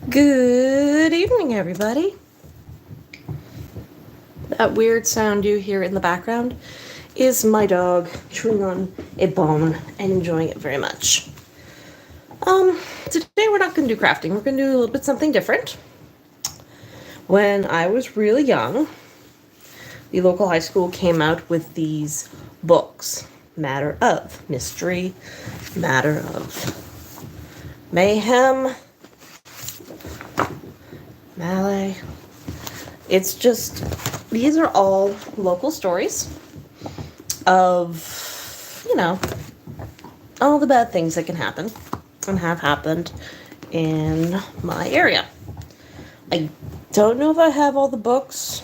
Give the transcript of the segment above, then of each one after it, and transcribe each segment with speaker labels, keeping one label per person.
Speaker 1: Good evening, everybody. That weird sound you hear in the background is my dog chewing on a bone and enjoying it very much. Today we're not going to do crafting. We're going to do a little bit something different. When I was really young, the local high school came out with these books. Matter of Mystery, Matter of Mayhem, Malay. It's just, these are all local stories of, all the bad things that can happen and have happened in my area. I don't know if I have all the books.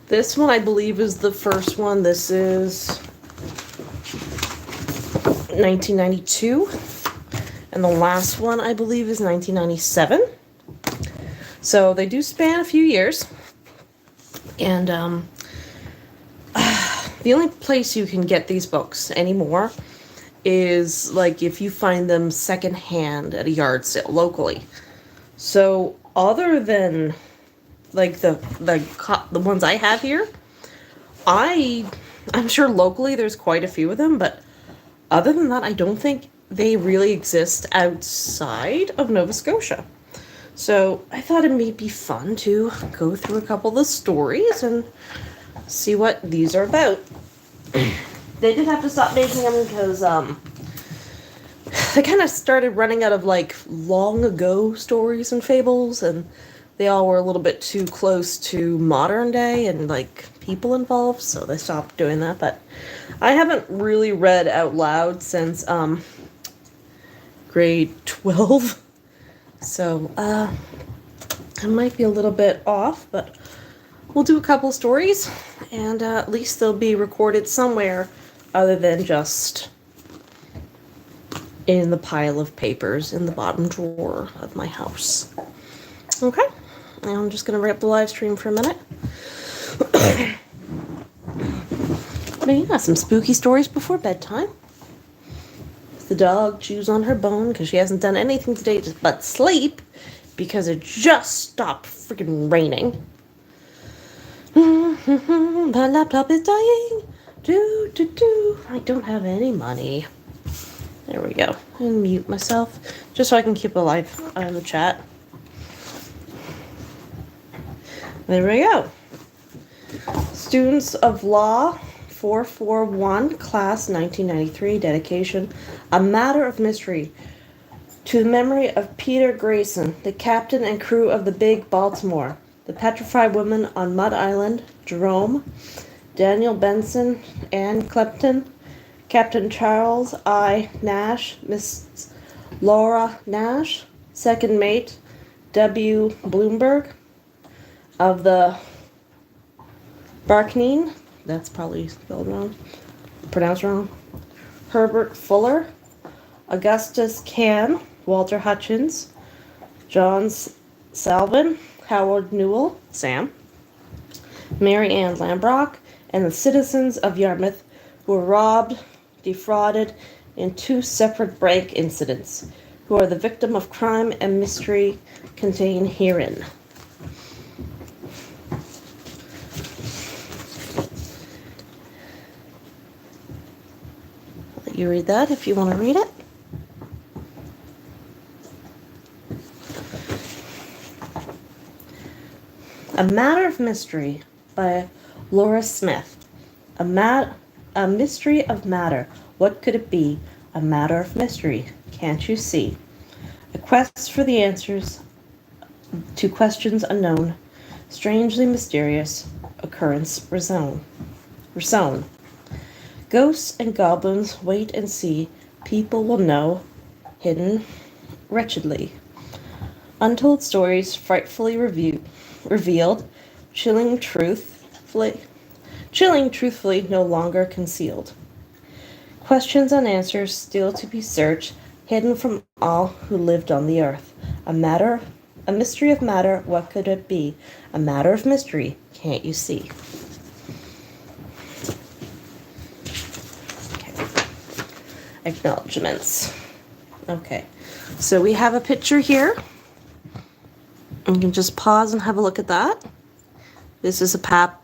Speaker 1: This one, I believe, is the first one. This is 1992. And the last one, I believe, is 1997. So they do span a few years. And the only place you can get these books anymore is like if you find them secondhand at a yard sale locally. So other than like the ones I have here, I'm sure locally there's quite a few of them, but other than that, I don't think they really exist outside of Nova Scotia. So I thought it may be fun to go through a couple of the stories and see what these are about. They did have to stop making them because they kind of started running out of like long ago stories and fables, and they all were a little bit too close to modern day and like people involved, so they stopped doing that. But I haven't really read out loud since grade 12. So, I might be a little bit off, but we'll do a couple stories, and at least they'll be recorded somewhere other than just in the pile of papers in the bottom drawer of my house. Okay, and I'm just going to wrap the live stream for a minute. But yeah, some spooky stories before bedtime. The dog chews on her bone because she hasn't done anything today but sleep because it just stopped freaking raining. My laptop is dying. I don't have any money. There we go. And mute myself just so I can keep alive in the chat. There we go. Students of Law 441, Class 1993, dedication, A Matter of Mystery. To the memory of Peter Grayson, the captain and crew of the Big Baltimore, the Petrified Woman on Mud Island, Jerome, Daniel Benson, Ann Clepton, Captain Charles I. Nash, Miss Laura Nash, second mate W. Bloomberg, of the Barkneen, that's probably spelled wrong, pronounced wrong, Herbert Fuller, Augustus Can, Walter Hutchins, John Salvin, Howard Newell, Sam, Mary Ann Lambrock, and the citizens of Yarmouth who were robbed, defrauded in two separate bank incidents, who are the victim of crime and mystery contained herein. I'll let you read that if you want to read it. A Matter of Mystery by Laura Smith. A mystery of matter. What could it be? A matter of mystery. Can't you see? A quest for the answers to questions unknown. Strangely mysterious. Occurrence resown. Ghosts and goblins wait and see. People will know. Hidden wretchedly. Untold stories frightfully revealed, chilling truthfully, no longer concealed. Questions and answers still to be searched, hidden from all who lived on the earth. A mystery of matter, what could it be? A matter of mystery, can't you see? Okay. Acknowledgements. Okay, so we have a picture here You can just pause and have a look at that. This is a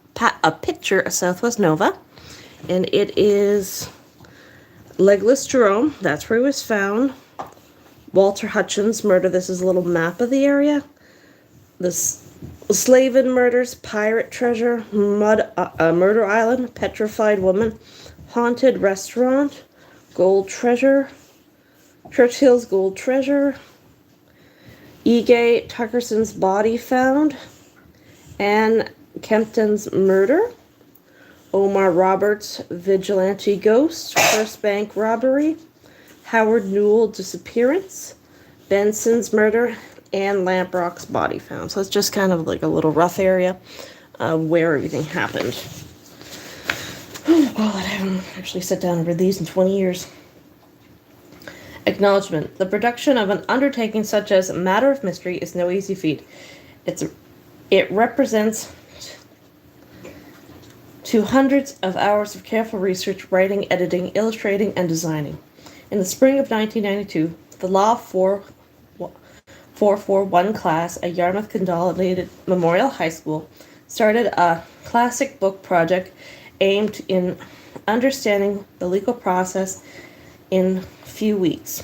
Speaker 1: picture of Southwest Nova, and it is Legless Jerome. That's where he was found. Walter Hutchins murder. This is a little map of the area. This Slavin murders, pirate treasure, murder island, petrified woman, haunted restaurant, gold treasure, Churchill's gold treasure, E-Gate, Tuckerson's body found, Anne Kempton's murder, Omar Roberts' vigilante ghost, First Bank robbery, Howard Newell disappearance, Benson's murder, and Lamprock's body found. So it's just kind of like a little rough area where everything happened. Oh God, I haven't actually sat down and read these in 20 years. Acknowledgement. The production of an undertaking such as a matter of mystery is no easy feat. It represents to hundreds of hours of careful research, writing, editing, illustrating, and designing. In the spring of 1992, the Law 441 class at Yarmouth Consolidated Memorial High School started a classic book project aimed in understanding the legal process in few weeks.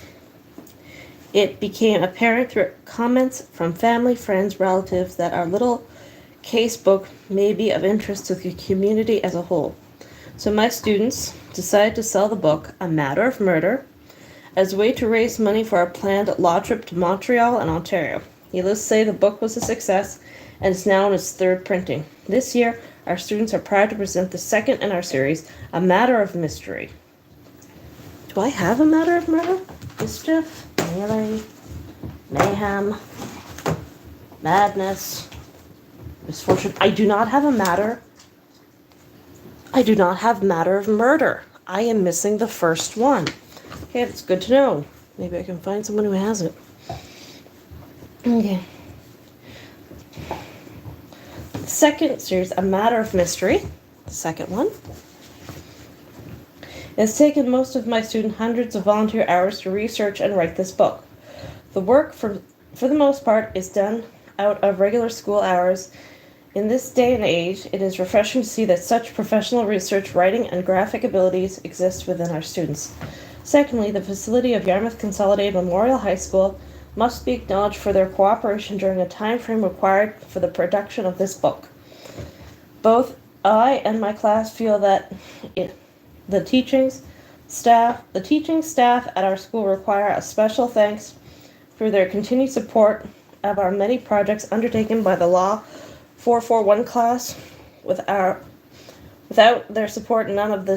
Speaker 1: It became apparent through comments from family, friends, relatives that our little case book may be of interest to the community as a whole. So my students decided to sell the book, A Matter of Murder, as a way to raise money for our planned law trip to Montreal and Ontario. Needless to say, the book was a success and is now in its third printing. This year, our students are proud to present the second in our series, A Matter of Mystery. Do I have a matter of murder? Mischief? Melee? Mayhem? Madness? Misfortune? I do not have a matter. I do not have matter of murder. I am missing the first one. Okay, that's good to know. Maybe I can find someone who has it. Okay. The second series, A Matter of Mystery, the second one. It has taken most of my students hundreds of volunteer hours to research and write this book. The work, for the most part, is done out of regular school hours. In this day and age, it is refreshing to see that such professional research, writing, and graphic abilities exist within our students. Secondly, the facility of Yarmouth Consolidated Memorial High School must be acknowledged for their cooperation during a time frame required for the production of this book. Both I and my class feel that the teaching staff at our school require a special thanks for their continued support of our many projects undertaken by the Law 441 class. Without their support, none of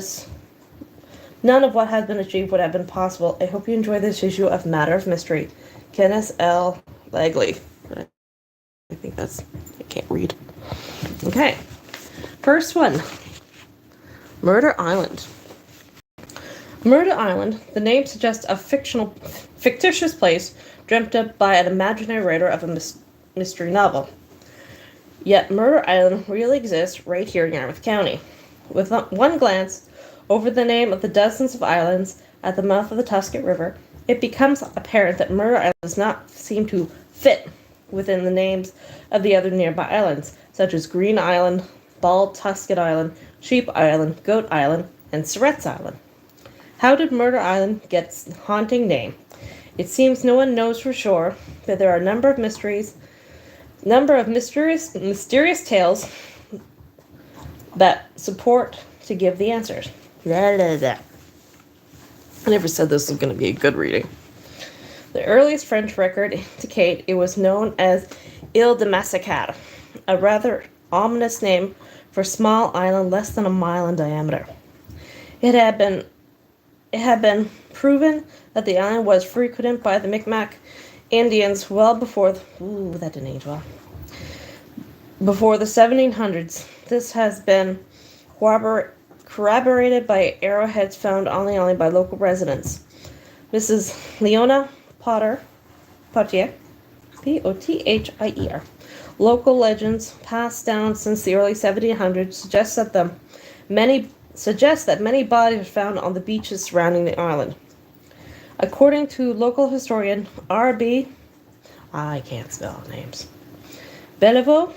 Speaker 1: what has been achieved would have been possible. I hope you enjoy this issue of Matter of Mystery. Kenneth L. Legley. I think I can't read. Okay. First one. Murder Island. Murder Island, the name suggests a fictitious place dreamt up by an imaginary writer of a mystery novel. Yet Murder Island really exists right here in Yarmouth County. With one glance over the name of the dozens of islands at the mouth of the Tusket River, it becomes apparent that Murder Island does not seem to fit within the names of the other nearby islands, such as Green Island, Bald Tusket Island, Sheep Island, Goat Island, and Surrett's Island. How did Murder Island get its haunting name? It seems no one knows for sure, but there are a number of mysterious tales that support to give the answers. I never said this was going to be a good reading. The earliest French record indicate it was known as Ile de Massacre, a rather ominous name for a small island less than a mile in diameter. It had been proven that the island was frequented by the Micmac Indians well before that didn't age well. Before the 1700s. This has been corroborated by arrowheads found only by local residents. Mrs. Leona Potier, Pothier. Local legends passed down since the early 1700s suggest that many bodies are found on the beaches surrounding the island. According to local historian R.B. I can't spell names. Bellevue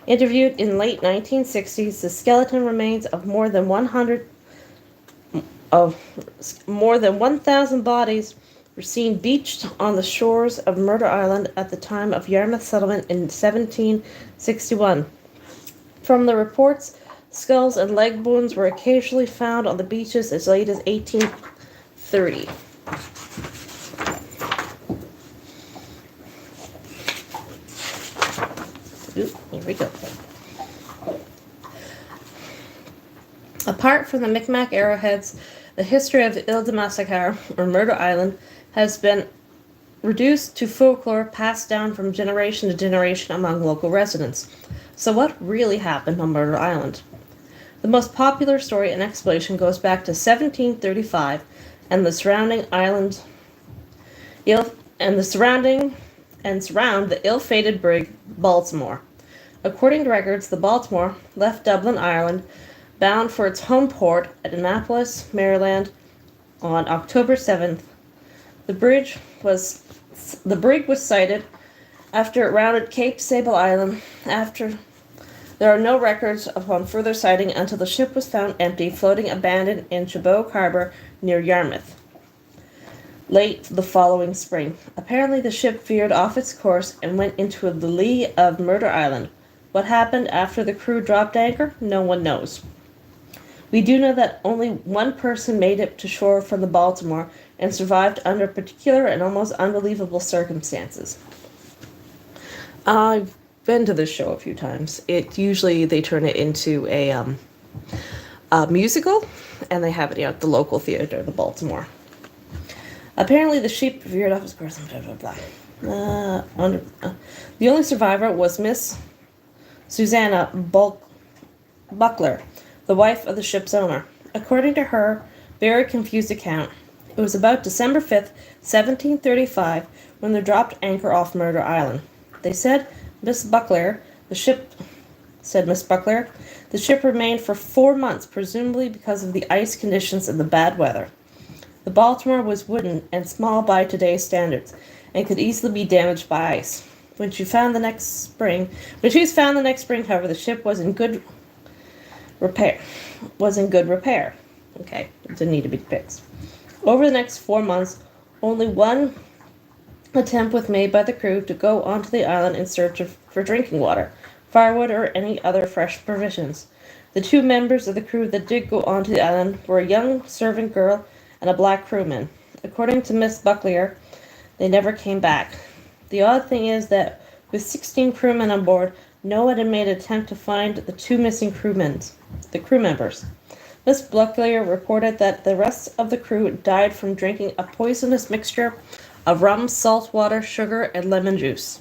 Speaker 1: interviewed in late 1960s the skeleton remains of more than 1,000 bodies were seen beached on the shores of Murder Island at the time of Yarmouth settlement in 1761. From the reports, skulls and leg bones were occasionally found on the beaches as late as 1830. Ooh, here we go. Apart from the Micmac arrowheads, the history of Ile de Massacre, or Murder Island, has been reduced to folklore passed down from generation to generation among local residents. So what really happened on Murder Island? The most popular story and explanation goes back to 1735 and the surrounding island surround the ill-fated brig Baltimore. According to records, the Baltimore left Dublin, Ireland, bound for its home port at Annapolis, Maryland, on October 7th. The brig was sighted after it rounded Cape Sable Island. There are no records upon further sighting until the ship was found empty, floating abandoned in Chebogue Harbor near Yarmouth late the following spring. Apparently, the ship veered off its course and went into the lee of Murder Island. What happened after the crew dropped anchor? No one knows. We do know that only one person made it to shore from the Baltimore and survived under particular and almost unbelievable circumstances. I've been to this show a few times. Usually they turn it into a musical, and they have it at the local theater, the Baltimore. Apparently, the ship veered off its course. The only survivor was Miss Susanna Buckler, the wife of the ship's owner. According to her very confused account, it was about December 5th, 1735, when they dropped anchor off Murder Island. They said Miss Buckler, the ship remained for 4 months, presumably because of the ice conditions and the bad weather. The Baltimore was wooden and small by today's standards, and could easily be damaged by ice. When she was found the next spring, however, the ship was in good repair. Okay, it didn't need to be fixed. Over the next 4 months, only one attempt was made by the crew to go onto the island in search for drinking water, firewood, or any other fresh provisions. The 2 members of the crew that did go onto the island were a young servant girl and a black crewman. According to Miss Buckler, they never came back. The odd thing is that with 16 crewmen on board, no one had made an attempt to find the 2 missing crew members. Miss Buckler reported that the rest of the crew died from drinking a poisonous mixture of rum, salt water, sugar, and lemon juice.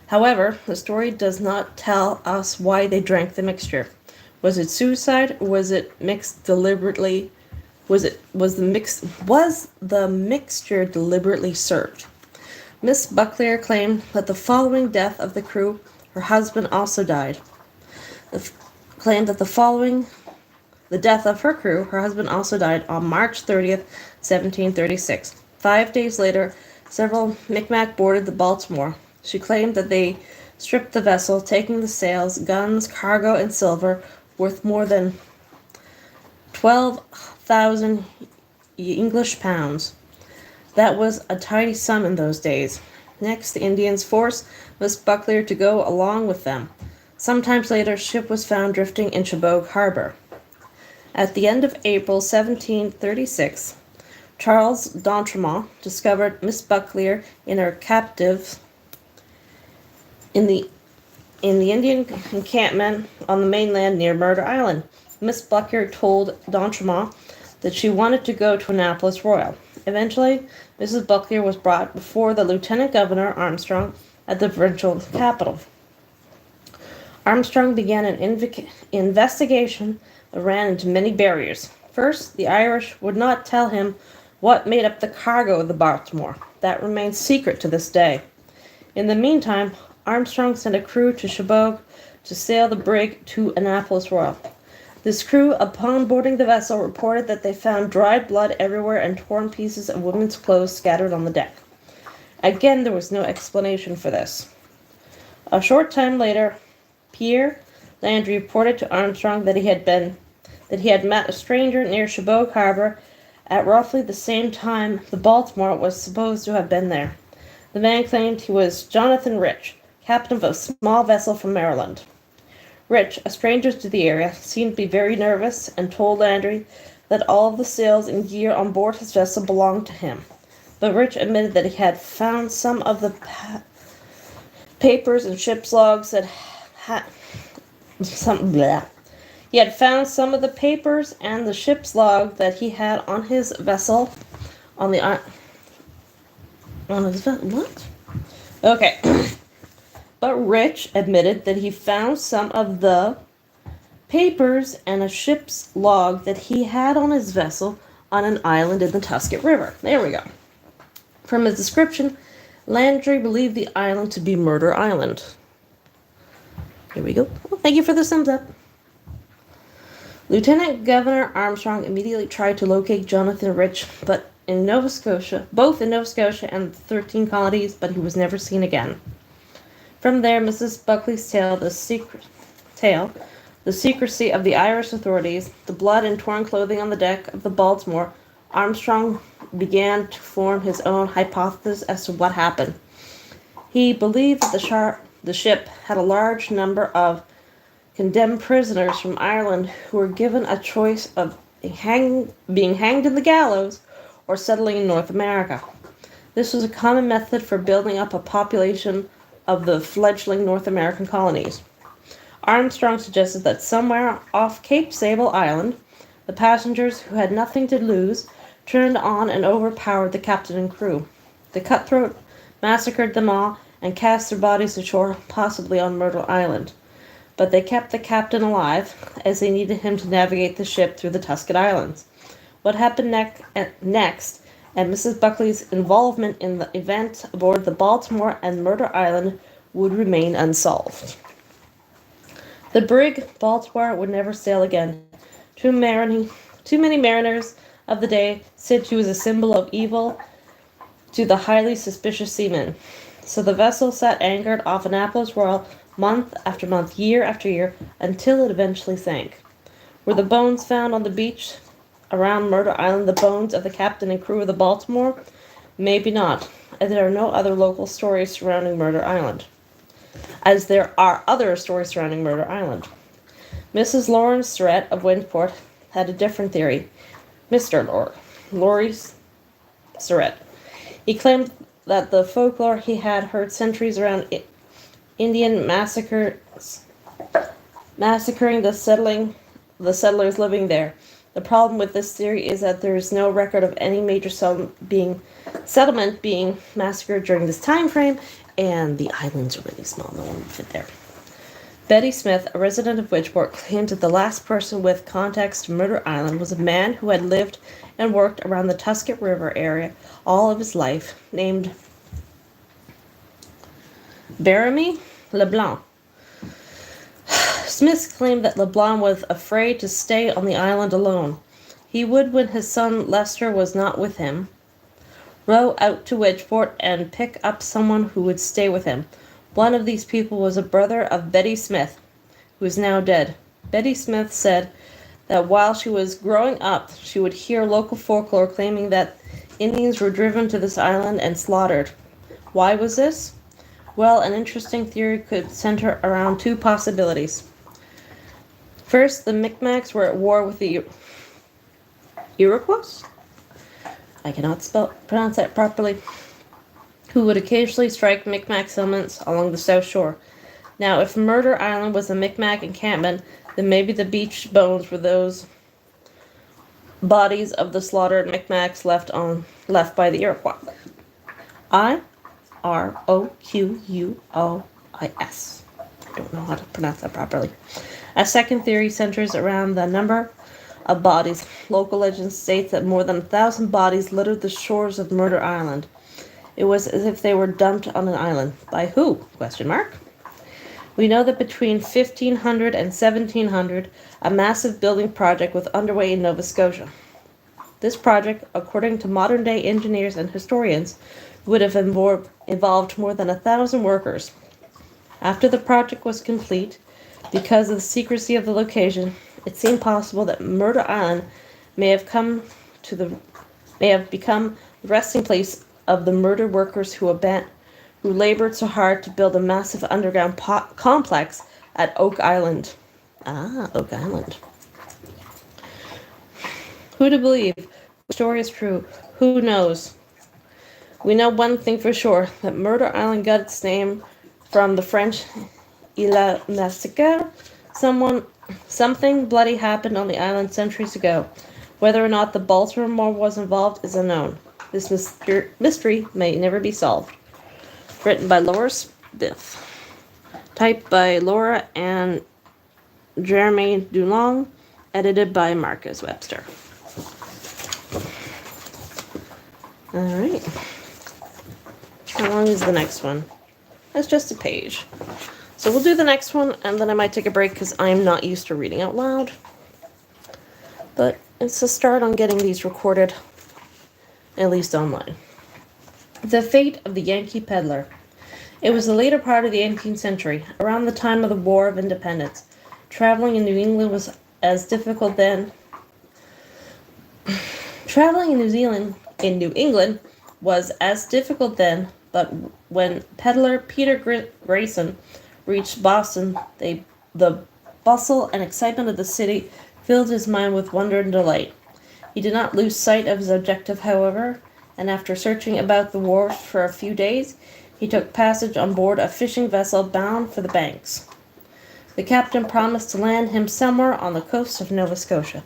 Speaker 1: However, the story does not tell us why they drank the mixture. Was it suicide, or was it mixed deliberately? Was the mixture deliberately served? Miss Buckler claimed that the following death of the crew, her husband also died. Claimed that the death of her crew, her husband also died on March 30th, 1736. 5 days later, several Micmac boarded the Baltimore. She claimed that they stripped the vessel, taking the sails, guns, cargo, and silver worth more than 12,000 English pounds. That was a tidy sum in those days. Next, the Indians forced Miss Buckler to go along with them. Sometimes later, a ship was found drifting in Chebogue Harbor. At the end of April 1736, Charles d'Entremont discovered Miss Buckler in her captive in the Indian encampment on the mainland near Murder Island. Miss Buckler told d'Entremont that she wanted to go to Annapolis Royal. Eventually, Mrs. Buckler was brought before the Lieutenant Governor Armstrong at the provincial capital. Armstrong began an investigation that ran into many barriers. First, the Irish would not tell him what made up the cargo of the Baltimore. That remains secret to this day. In the meantime, Armstrong sent a crew to Chebogue to sail the brig to Annapolis Royal. This crew, upon boarding the vessel, reported that they found dried blood everywhere and torn pieces of women's clothes scattered on the deck. Again, there was no explanation for this. A short time later, Pierre Landry reported to Armstrong that he had met a stranger near Chebogue Harbor at roughly the same time the Baltimore was supposed to have been there. The man claimed he was Jonathan Rich, captain of a small vessel from Maryland. Rich, a stranger to the area, seemed to be very nervous and told Landry that all of the sails and gear on board his vessel belonged to him. But Rich admitted that he had found some of the papers and ship's logs that had some blah. He had found some of the papers and the ship's log that he had on his vessel on his vessel. What? Okay. But Rich admitted that he found some of the papers and a ship's log that he had on his vessel on an island in the Tusket River. There we go. From his description, Landry believed the island to be Murder Island. Here we go. Well, thank you for the thumbs up. Lieutenant Governor Armstrong immediately tried to locate Jonathan Rich, both in Nova Scotia and the 13 colonies, but he was never seen again. From there, Mrs. Buckley's tale, the secrecy of the Irish authorities, the blood and torn clothing on the deck of the Baltimore, Armstrong began to form his own hypothesis as to what happened. He believed that the ship had a large number of condemned prisoners from Ireland who were given a choice of being hanged in the gallows or settling in North America. This was a common method for building up a population of the fledgling North American colonies. Armstrong suggested that somewhere off Cape Sable Island, the passengers who had nothing to lose turned on and overpowered the captain and crew. The cutthroat massacred them all and cast their bodies ashore, possibly on Myrtle Island. But they kept the captain alive, as they needed him to navigate the ship through the Tusket Islands. What happened next, and Mrs. Buckley's involvement in the event aboard the Baltimore and Murder Island would remain unsolved. The brig Baltimore would never sail again. Too many mariners of the day said she was a symbol of evil to the highly suspicious seamen. So the vessel sat anchored off Annapolis Royal month after month, year after year, until it eventually sank. Were the bones found on the beach around Murder Island the bones of the captain and crew of the Baltimore? Maybe not, as there are no other local stories surrounding Murder Island. As there are other stories surrounding Murder Island. Mrs. Lawrence Surratt of Windport had a different theory. Mr. Laurie Surratt. He claimed that the folklore he had heard centuries around Indian massacring the settlers living there. The problem with this theory is that there is no record of any major settlement being massacred during this time frame, and the islands are really small. No one would fit there. Betty Smith, a resident of Widgeport, claimed that the last person with contacts to Murder Island was a man who had lived and worked around the Tusket River area all of his life, named Baramy LeBlanc. Smith claimed that LeBlanc was afraid to stay on the island alone. He would, when his son Lester was not with him, row out to Widgeport and pick up someone who would stay with him. One of these people was a brother of Betty Smith, who is now dead. Betty Smith said that while she was growing up, she would hear local folklore claiming that Indians were driven to this island and slaughtered. Why was this? Well, an interesting theory could center around two possibilities. First, the Micmacs were at war with the Iroquois? I cannot pronounce that properly. Who would occasionally strike Micmac settlements along the south shore. Now, if Murder Island was a Micmac encampment, then maybe the beach bones were those bodies of the slaughtered Micmacs left by the Iroquois. Iroquois. I don't know how to pronounce that properly. A second theory centers around the number of bodies. Local legend states that more than 1,000 bodies littered the shores of Murder Island. It was as if they were dumped on an island. By who? Question mark. We know that between 1500 and 1700, a massive building project was underway in Nova Scotia. This project, according to modern-day engineers and historians, would have involved more than 1,000 workers. After the project was complete, because of the secrecy of the location, it seemed possible that Murder Island may have come to the may have become the resting place of the murder workers who labored so hard to build a massive underground complex at Oak Island. Ah, Oak Island. Who to believe? The story is true. Who knows? We know one thing for sure, that Murder Island got its name from the French Il Massacre. Something bloody happened on the island centuries ago. Whether or not the Baltimore was involved is unknown. This mystery may never be solved. Written by Laura Smith. Typed by Laura and Jeremy Dulong. Edited by Marcus Webster. Alright. How long is the next one? That's just a page. So we'll do the next one, and then I might take a break because I'm not used to reading out loud. But it's a start on getting these recorded, at least online. The Fate of the Yankee Pedlar. It was the later part of the 18th century, around the time of the War of Independence. Traveling in New England was as difficult then. Traveling in New England was as difficult then, but when peddler Peter Grayson reached Boston, the bustle and excitement of the city filled his mind with wonder and delight. He did not lose sight of his objective, however, and after searching about the wharves for a few days, he took passage on board a fishing vessel bound for the Banks. The captain promised to land him somewhere on the coast of Nova Scotia.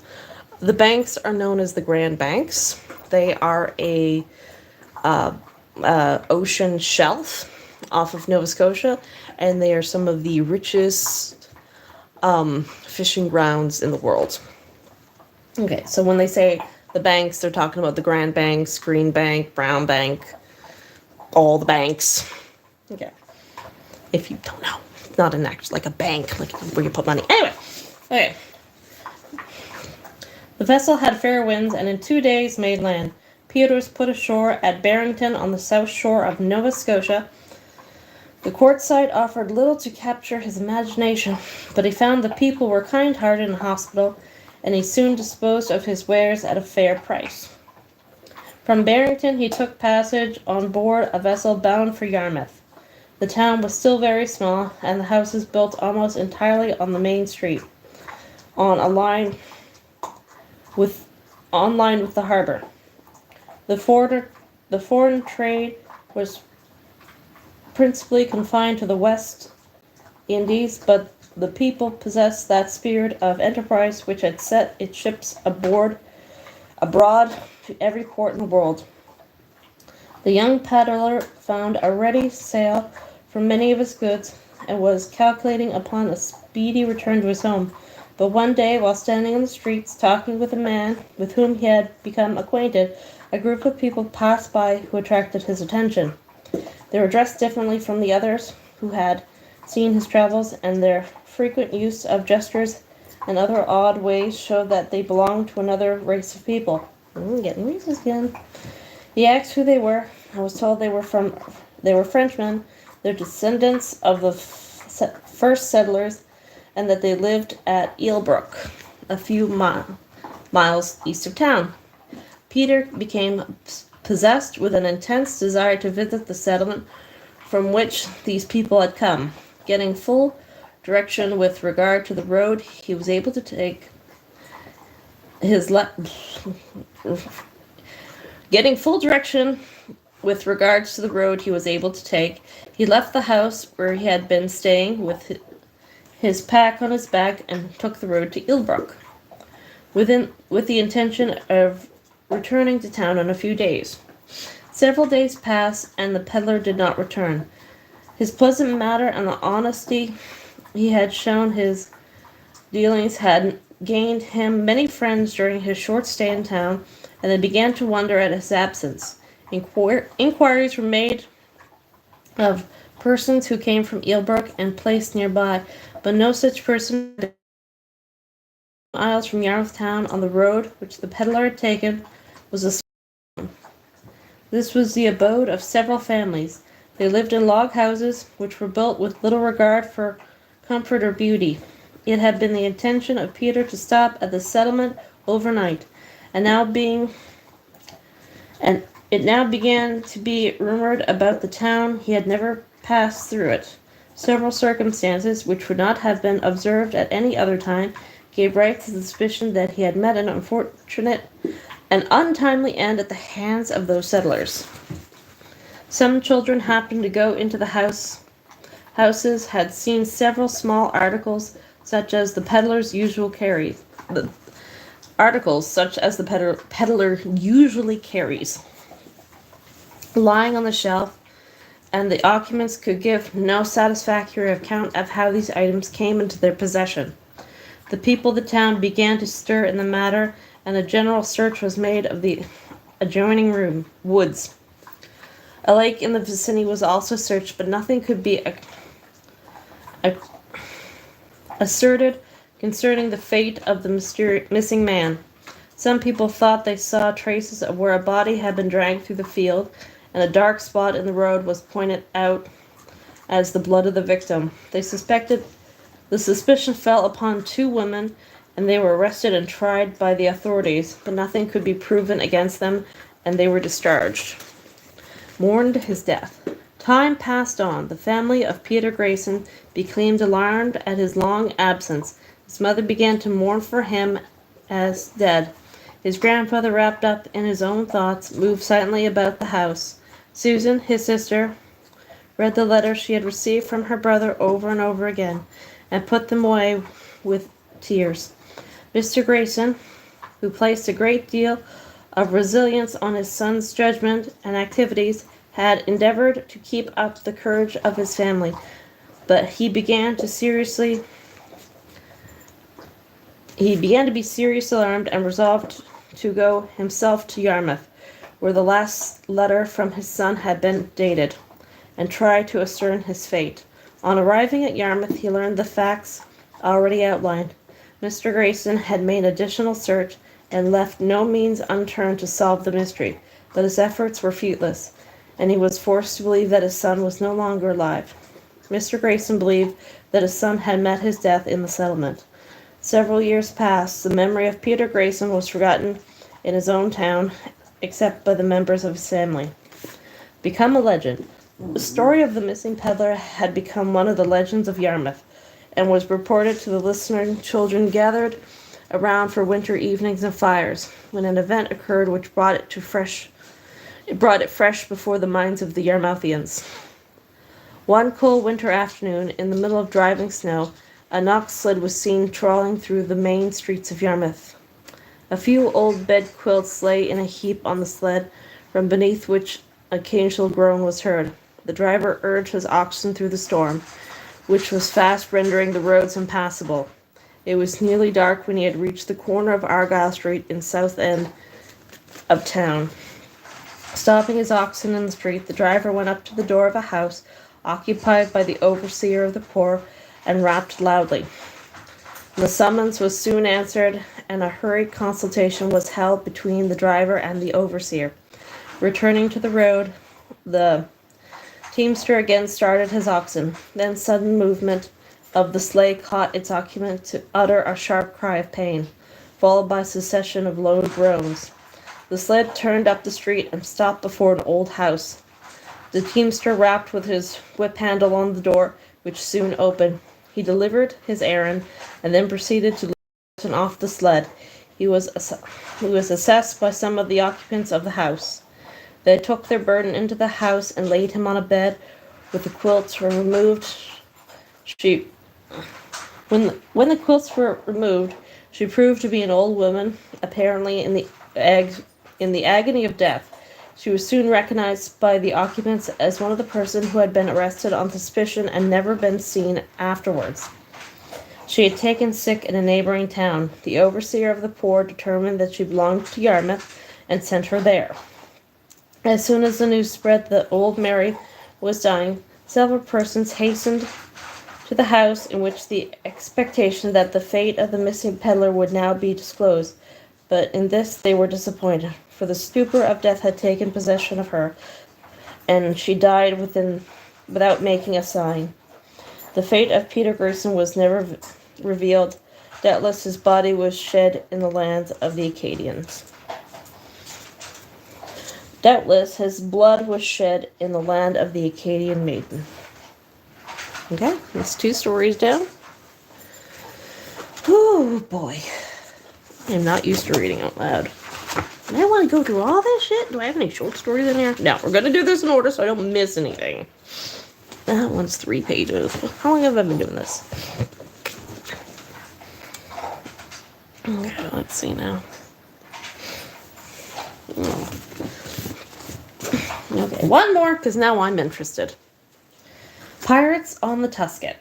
Speaker 1: The Banks are known as the Grand Banks. They are a ocean shelf off of Nova Scotia, and they are some of the richest fishing grounds in the world. Okay, so when they say the banks, they're talking about the Grand Banks, Green Bank, Brown Bank, all the banks. Okay, if you don't know, it's not an act like a bank, like where you put money. Anyway, okay. The vessel had fair winds, and in 2 days made land. Peter was put ashore at Barrington on the south shore of Nova Scotia. The court site offered little to capture his imagination, but he found the people were kind-hearted and hospitable, and he soon disposed of his wares at a fair price. From Barrington he took passage on board a vessel bound for Yarmouth. The town was still very small, and the houses built almost entirely on the main street, on line with the harbor. The foreign trade was principally confined to the West Indies, but the people possessed that spirit of enterprise which had set its ships abroad to every port in the world. The young peddler found a ready sale for many of his goods, and was calculating upon a speedy return to his home. But one day, while standing in the streets talking with a man with whom he had become acquainted, a group of people passed by who attracted his attention. They were dressed differently from the others who had seen his travels, and their frequent use of gestures and other odd ways showed that they belonged to another race of people. Getting racist again. He asked who they were. I was told they were Frenchmen, their descendants of the first settlers, and that they lived at Eelbrook, a few miles east of town. Peter became possessed with an intense desire to visit the settlement from which these people had come. Getting full direction with regard to the road he was able to take, he left the house where he had been staying with his pack on his back and took the road to Eelbrook, with the intention of returning to town in a few days. Several days passed, and the peddler did not return. His pleasant manner and the honesty he had shown his dealings had gained him many friends during his short stay in town, and they began to wonder at his absence. Inquiries were made of persons who came from Eelbrook and placed nearby, but no such person miles from Yarmouth town on the road which the peddler had taken was a. This was the abode of several families. They lived in log houses, which were built with little regard for comfort or beauty. It had been the intention of Peter to stop at the settlement overnight, and now being and it now began to be rumored about the town he had never passed through it. Several circumstances, which would not have been observed at any other time, gave rise to the suspicion that he had met an unfortunate and untimely end at the hands of those settlers. Some children happened to go into the houses, had seen several small articles such as the peddler's usual carries. The articles such as the peddler usually carries, lying on the shelf, and the occupants could give no satisfactory account of how these items came into their possession. The people of the town began to stir in the matter, and a general search was made of the adjoining woods. A lake in the vicinity was also searched, but nothing could be asserted concerning the fate of the missing man. Some people thought they saw traces of where a body had been dragged through the field, and a dark spot in the road was pointed out as the blood of the victim. The suspicion fell upon two women, and they were arrested and tried by the authorities, but nothing could be proven against them, and they were discharged. Mourned his death. Time passed on. The family of Peter Grayson became alarmed at his long absence. His mother began to mourn for him as dead. His grandfather, wrapped up in his own thoughts, moved silently about the house. Susan, his sister, read the letters she had received from her brother over and over again, and put them away with tears. Mr. Grayson, who placed a great deal of reliance on his son's judgment and activities, had endeavored to keep up the courage of his family, but he began to be seriously alarmed and resolved to go himself to Yarmouth, where the last letter from his son had been dated, and try to ascertain his fate. On arriving at Yarmouth, he learned the facts already outlined. Mr. Grayson had made additional search and left no means unturned to solve the mystery, but his efforts were fruitless, and he was forced to believe that his son was no longer alive. Mr. Grayson believed that his son had met his death in the settlement. Several years passed. The memory of Peter Grayson was forgotten in his own town, except by the members of his family. Become a legend. The story of the missing peddler had become one of the legends of Yarmouth, and was reported to the listening children gathered around for winter evenings and fires, when an event occurred which brought it fresh before the minds of the Yarmouthians. One cool winter afternoon, in the middle of driving snow, a knock sled was seen crawling through the main streets of Yarmouth. A few old bed quilts lay in a heap on the sled, from beneath which an occasional groan was heard. The driver urged his oxen through the storm, which was fast rendering the roads impassable. It was nearly dark when he had reached the corner of Argyle Street in south end of town. Stopping his oxen in the street, the driver went up to the door of a house occupied by the overseer of the poor and rapped loudly. The summons was soon answered, and a hurried consultation was held between the driver and the overseer. Returning to the road, the teamster again started his oxen. Then sudden movement of the sleigh caught its occupant to utter a sharp cry of pain, followed by a succession of low groans. The sled turned up the street and stopped before an old house. The teamster rapped with his whip handle on the door, which soon opened. He delivered his errand, and then proceeded to lift off the sled. He was assessed by some of the occupants of the house. They took their burden into the house and laid him on a bed with the quilts were removed. When the quilts were removed, she proved to be an old woman, apparently in the agony of death. She was soon recognized by the occupants as one of the persons who had been arrested on suspicion and never been seen afterwards. She had taken sick in a neighboring town. The overseer of the poor determined that she belonged to Yarmouth and sent her there. As soon as the news spread that old Mary was dying, several persons hastened to the house in which the expectation that the fate of the missing peddler would now be disclosed. But in this they were disappointed, for the stupor of death had taken possession of her, and she died without making a sign. The fate of Peter Gerson was never revealed. Doubtless his body was shed in the lands of the Acadians. Doubtless his blood was shed in the land of the Acadian maiden. Okay, that's 2 stories down. Oh boy. I am not used to reading out loud. Do I want to go through all this shit? Do I have any short stories in here? No, we're going to do this in order so I don't miss anything. That one's 3 pages. How long have I been doing this? Okay, let's see now. Okay, one more, because now I'm interested. Pirates on the Tusket.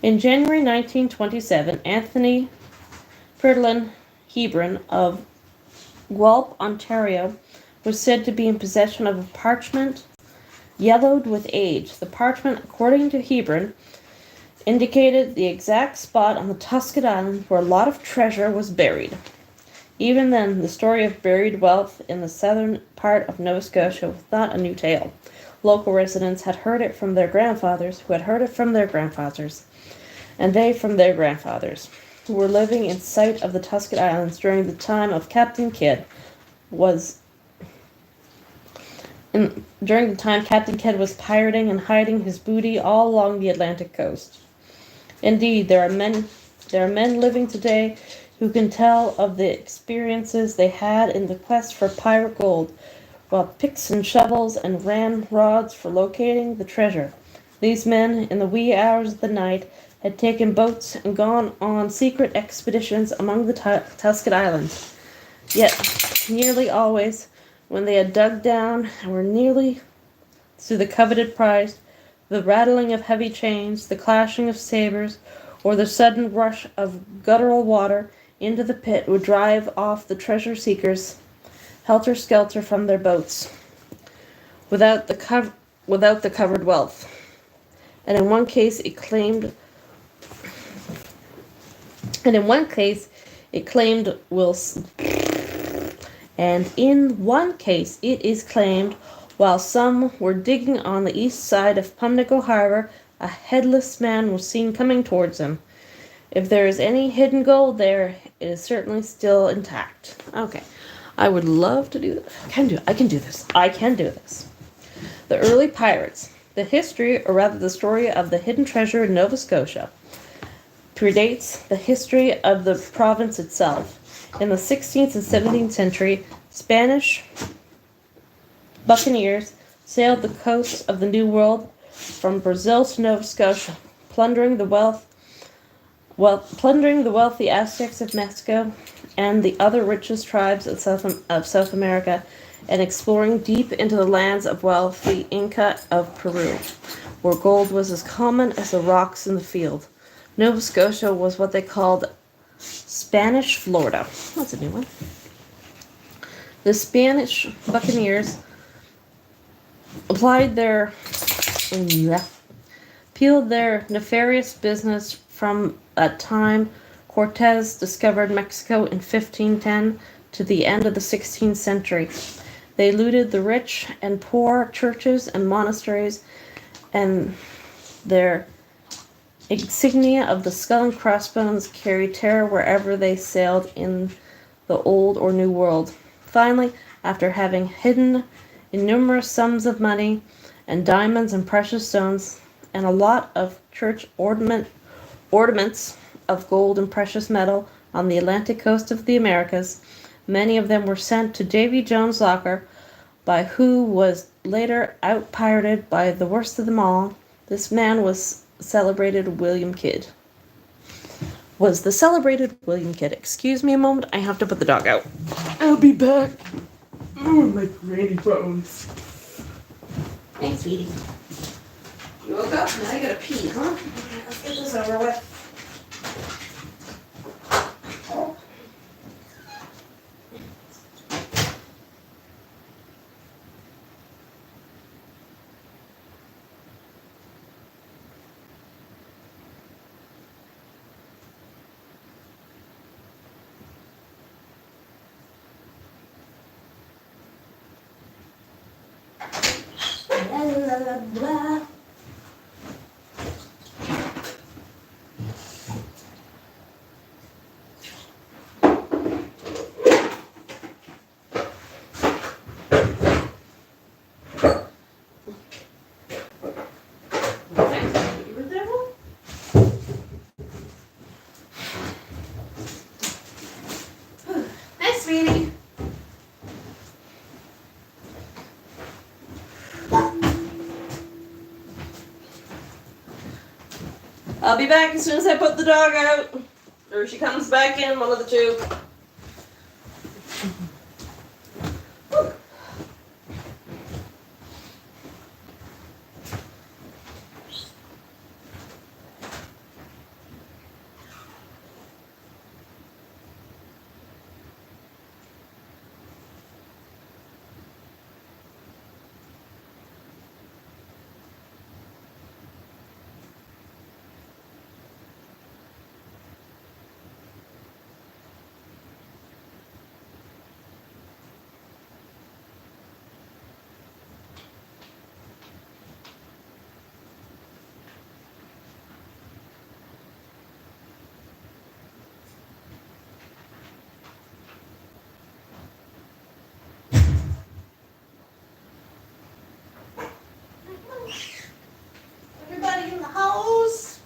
Speaker 1: In January 1927, Anthony Ferdinand Hebron of Guelph, Ontario, was said to be in possession of a parchment yellowed with age. The parchment, according to Hebron, indicated the exact spot on the Tusket Island where a lot of treasure was buried. Even then, the story of buried wealth in the southern part of Nova Scotia was not a new tale. Local residents had heard it from their grandfathers, who had heard it from their grandfathers, and they from their grandfathers, who were living in sight of the Tusket Islands during the time of Captain Kidd was pirating and hiding his booty all along the Atlantic coast. Indeed, there are men living today who can tell of the experiences they had in the quest for pirate gold, while picks and shovels and ramrods for locating the treasure. These men, in the wee hours of the night, had taken boats and gone on secret expeditions among the Tusket Islands. Yet, nearly always, when they had dug down and were nearly to the coveted prize, the rattling of heavy chains, the clashing of sabers, or the sudden rush of guttural water into the pit would drive off the treasure seekers helter-skelter from their boats, without the covered wealth. And in one case it claimed Wilson. And in one case it is claimed while some were digging on the east side of Pimlico Harbor, a headless man was seen coming towards them. If there is any hidden gold there, it is certainly still intact. Okay. I would love to do this. I can do this. The early pirates. The history, or rather the story of the hidden treasure in Nova Scotia, predates the history of the province itself. In the 16th and 17th century, Spanish buccaneers sailed the coasts of the New World from Brazil to Nova Scotia, plundering the wealthy Aztecs of Mexico and the other richest tribes of South America, and exploring deep into the lands of wealthy Inca of Peru, where gold was as common as the rocks in the field. Nova Scotia was what they called Spanish Florida. That's a new one. The Spanish buccaneers peeled their nefarious business from that time Cortez discovered Mexico in 1510 to the end of the 16th century. They looted the rich and poor churches and monasteries, and their insignia of the skull and crossbones carried terror wherever they sailed in the Old or New World. Finally, after having hidden innumerable sums of money and diamonds and precious stones and a lot of church ornaments of gold and precious metal on the Atlantic coast of the Americas, many of them were sent to Davy Jones Locker, by who was later out-pirated by the worst of them all. This man was the celebrated William Kidd. Excuse me a moment, I have to put the dog out. I'll be back. Oh, my granny bones. Hey, sweetie. You woke up? Now I gotta pee, huh? Alright, let's get this over with. La la la la. Hi, sweetie. I'll be back as soon as I put the dog out. Or she comes back in, one of the two. Everybody in the house.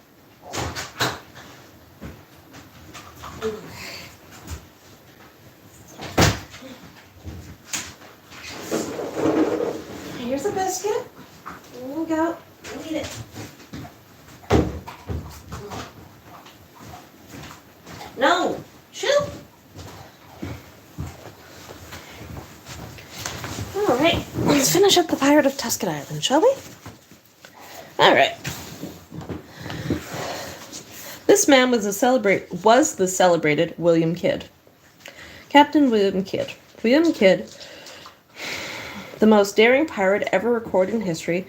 Speaker 1: Here's a biscuit. There we go. Eat it. No. Chill. Alright. Let's finish up the Pirate of Tusket Island, shall we? Alright. This man was the celebrated William Kidd. Captain William Kidd. William Kidd, the most daring pirate ever recorded in history,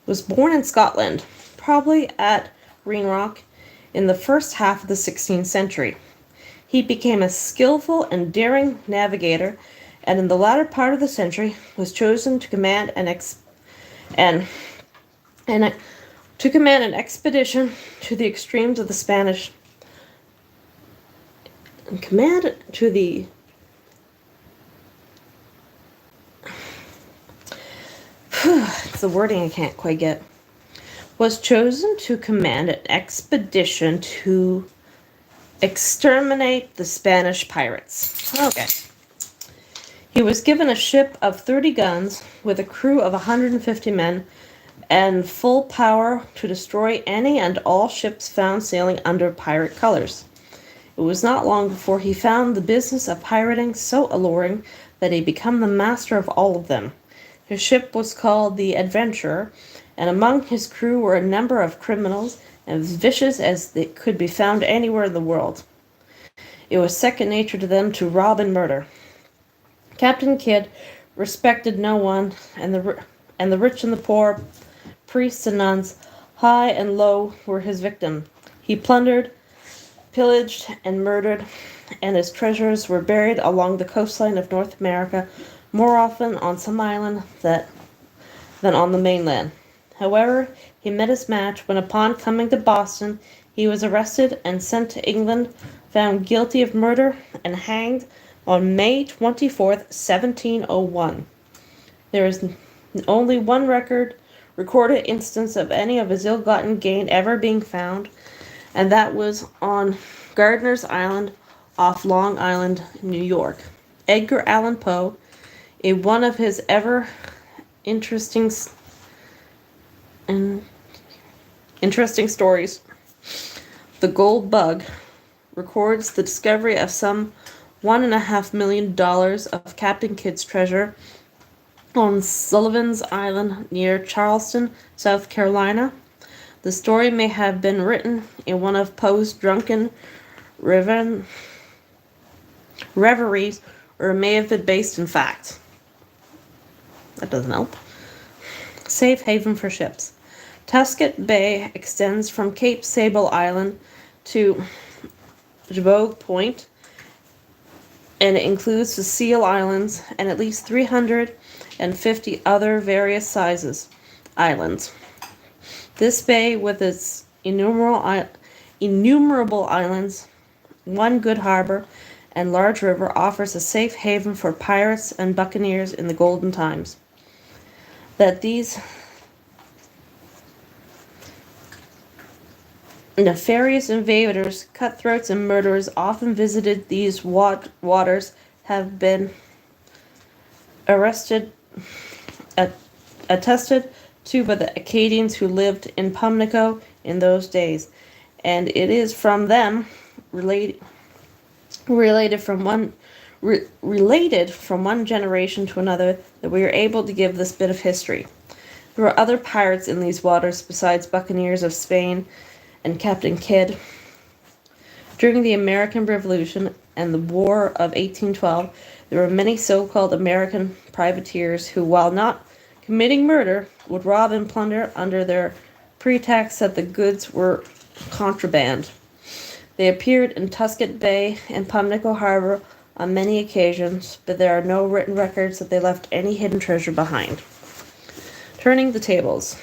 Speaker 1: was born in Scotland, probably at Greenrock, in the first half of the 16th century. He became a skillful and daring navigator, and in the latter part of the century was chosen to command an expedition to the extremes of the Spanish. And command to the it's the wording I can't quite get. Was chosen to command an expedition to exterminate the Spanish pirates. Okay. He was given a ship of 30 guns with a crew of 150 men and full power to destroy any and all ships found sailing under pirate colors. It was not long before he found the business of pirating so alluring that he became the master of all of them. His ship was called the Adventurer, and among his crew were a number of criminals as vicious as they could be found anywhere in the world. It was second nature to them to rob and murder. Captain Kidd respected no one, and the rich and the poor, priests and nuns, high and low, were his victim. He plundered, pillaged, and murdered, and his treasures were buried along the coastline of North America, more often on some island than on the mainland. However, he met his match when, upon coming to Boston, he was arrested and sent to England, found guilty of murder, and hanged on May 24th, 1701. There is only one recorded instance of any of his ill-gotten gain ever being found, and that was on Gardiner's Island off Long Island, New York. Edgar Allan Poe, in one of his ever interesting stories, The Gold Bug, records the discovery of some $1.5 million of Captain Kidd's treasure on Sullivan's Island near Charleston, South Carolina. The story may have been written in one of Poe's drunken reveries, or may have been based in fact. That doesn't help. Safe haven for ships. Tusket Bay extends from Cape Sable Island to Jebogue Point, and it includes the Seal Islands and at least 350 other various sizes. Islands. This bay, with its innumerable islands, one good harbor, and large river, offers a safe haven for pirates and buccaneers in the golden times. That these nefarious invaders, cutthroats, and murderers often visited these waters have been arrested, attested to by the Acadians who lived in Pamlico in those days, and it is from them related from one generation to another that we are able to give this bit of history. There were other pirates in these waters besides buccaneers of Spain and Captain Kidd. During the American Revolution and the War of 1812, there were many so-called American privateers who, while not committing murder, would rob and plunder under their pretext that the goods were contraband. They appeared in Tusket Bay and Pamlico Harbor on many occasions, but there are no written records that they left any hidden treasure behind. Turning the tables.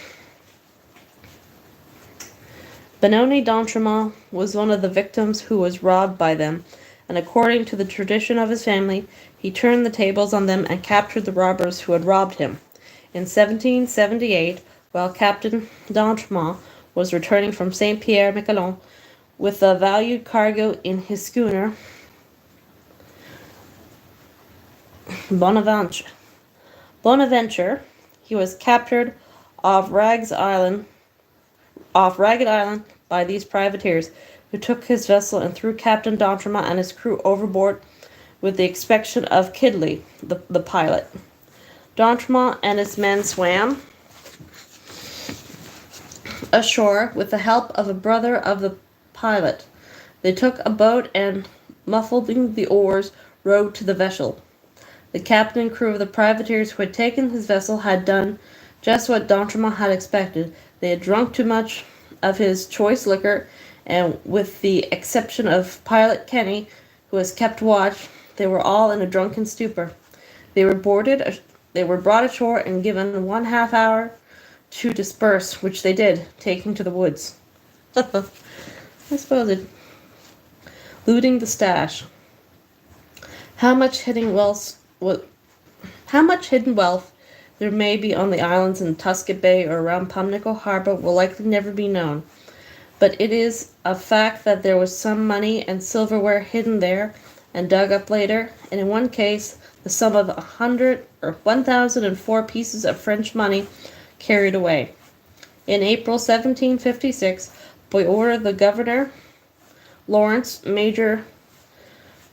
Speaker 1: Benoni d'Entremont was one of the victims who was robbed by them, and according to the tradition of his family, he turned the tables on them and captured the robbers who had robbed him. In 1778, while Captain d'Entremont was returning from St. Pierre-Miquelon with a valued cargo in his schooner, Bonaventure, he was captured off Ragged Island by these privateers, who took his vessel and threw Captain d'Entremont and his crew overboard with the exception of Kidley, the pilot. D'Entremont and his men swam ashore with the help of a brother of the pilot. They took a boat and, muffling the oars, rowed to the vessel. The captain and crew of the privateers who had taken his vessel had done just what d'Entremont had expected. They had drunk too much of his choice liquor, and with the exception of pilot Kenny, who has kept watch, they were all in a drunken stupor. They were brought ashore and given 1/2 hour to disperse, which they did, taking to the woods. I suppose it. Looting the stash. How much hidden wealth there may be on the islands in Tusket Bay or around Pamlico Harbor will likely never be known, but it is a fact that there was some money and silverware hidden there and dug up later, and in one case, the sum of 1,004 pieces of French money carried away. In April 1756, by order of the governor, Lawrence, Major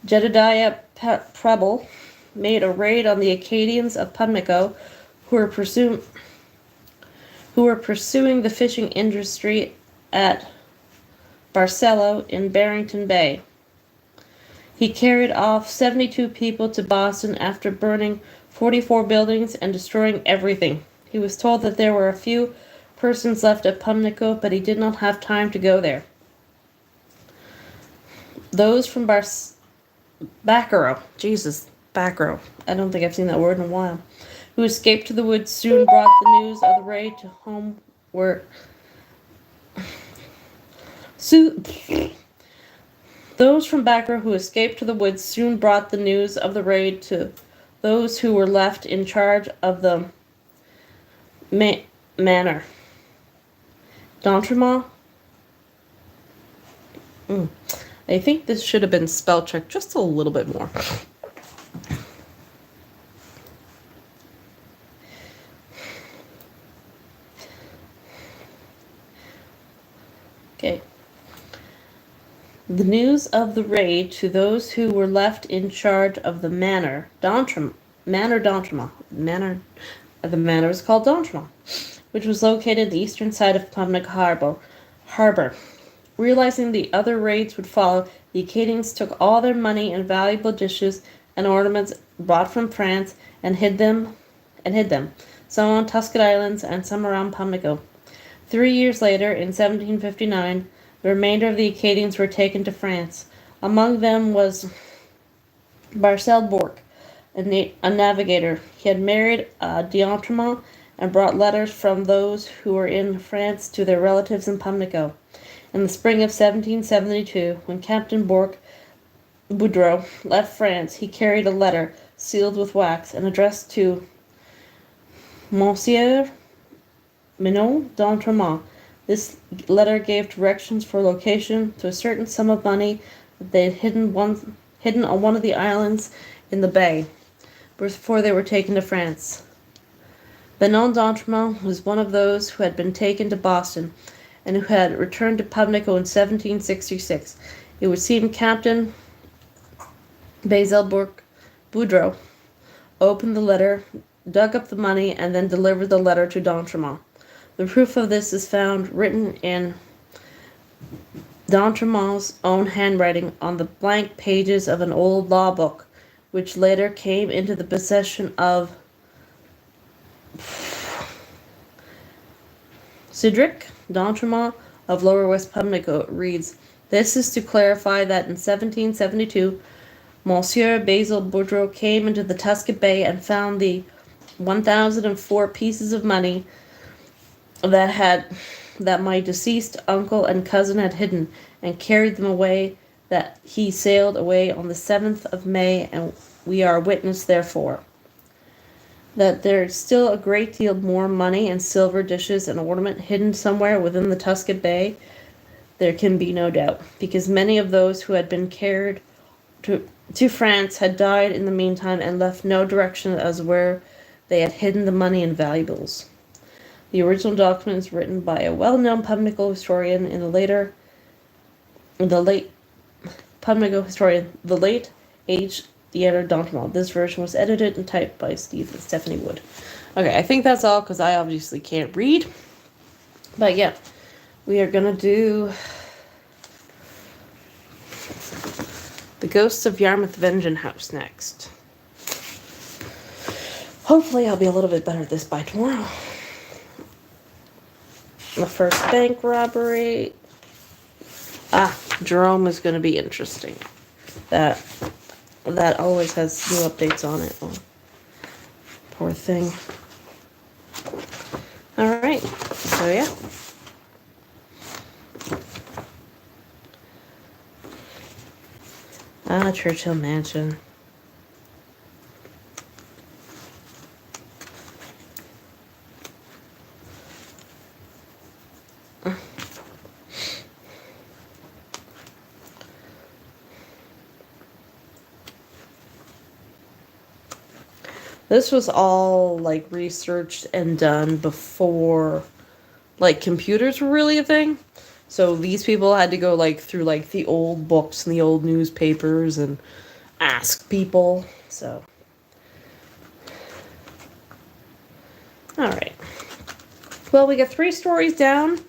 Speaker 1: Jedediah Preble made a raid on the Acadians of Pamlico, who were pursuing the fishing industry at Barcelo in Barrington Bay. He carried off 72 people to Boston after burning 44 buildings and destroying everything. He was told that there were a few persons left at Pamlico, but he did not have time to go there. Those from Baccaro, I don't think I've seen that word in a while, who escaped to the woods soon brought the news of the raid to home Those from Baccaro who escaped to the woods soon brought the news of the raid to those who were left in charge of the manor. D'Entremont. I think this should have been spell checked just a little bit more. Okay. The news of the raid to those who were left in charge of the manor. The manor was called D'Entremont, which was located on the eastern side of Pamlico Harbor. Realizing the other raids would follow, the Acadians took all their money and valuable dishes and ornaments brought from France and hid them, some on Tusket Islands and some around Pamlico. 3 years later, in 1759, the remainder of the Acadians were taken to France. Among them was Marcel Bourque, a navigator. He had married D'Entremont and brought letters from those who were in France to their relatives in Pimlico. In the spring of 1772, when Captain Boudreau left France, he carried a letter sealed with wax and addressed to Monsieur Minon d'Entremont. This letter gave directions for location to a certain sum of money that they had hidden on one of the islands in the bay before they were taken to France. Minon d'Entremont was one of those who had been taken to Boston and who had returned to Pimlico in 1766. It would seem Captain Basil Boudreau opened the letter, dug up the money, and then delivered the letter to d'Entremont. The proof of this is found written in d'Entremont's own handwriting on the blank pages of an old law book, which later came into the possession of Cedric d'Entremont of Lower West Pimlico. It reads, "This is to clarify that in 1772, Monsieur Basil Boudreau came into the Tusket Bay and found the 1,004 pieces of money that my deceased uncle and cousin had hidden, and carried them away, that he sailed away on the 7th of May, and we are witness therefore. That there is still a great deal more money and silver dishes and ornament hidden somewhere within the Tusket Bay, there can be no doubt, because many of those who had been carried to France had died in the meantime and left no direction as where they had hidden the money and valuables. The original document is written by a well-known Pimlico historian the late H. Theodore d'Entremont. This version was edited and typed by Stephanie Wood." Okay, I think that's all because I obviously can't read. But yeah, we are going to do The Ghosts of Yarmouth Vengeance House next. Hopefully I'll be a little bit better at this by tomorrow. The first bank robbery. Jerome is going to be interesting. That always has new updates on it. Oh, poor thing. Alright, so yeah. Churchill Mansion. This was all like researched and done before like computers were really a thing. So these people had to go like through like the old books and the old newspapers and ask people. So all right. Well, we got 3 stories down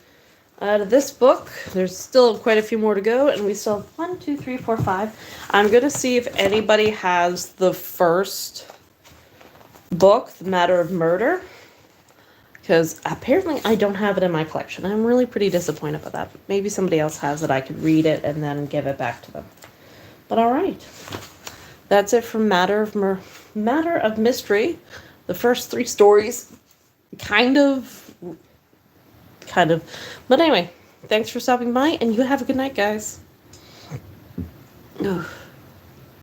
Speaker 1: out of this book. There's still quite a few more to go, and we still have 1, 2, 3, 4, 5. I'm gonna see if anybody has the first book, The Matter of Murder, because apparently I don't have it in my collection. I'm really pretty disappointed about that. Maybe somebody else has it. I could read it and then give it back to them. But all right, that's it from Matter of Mystery. The first 3 stories, kind of. But anyway, thanks for stopping by, and you have a good night, guys. Ugh.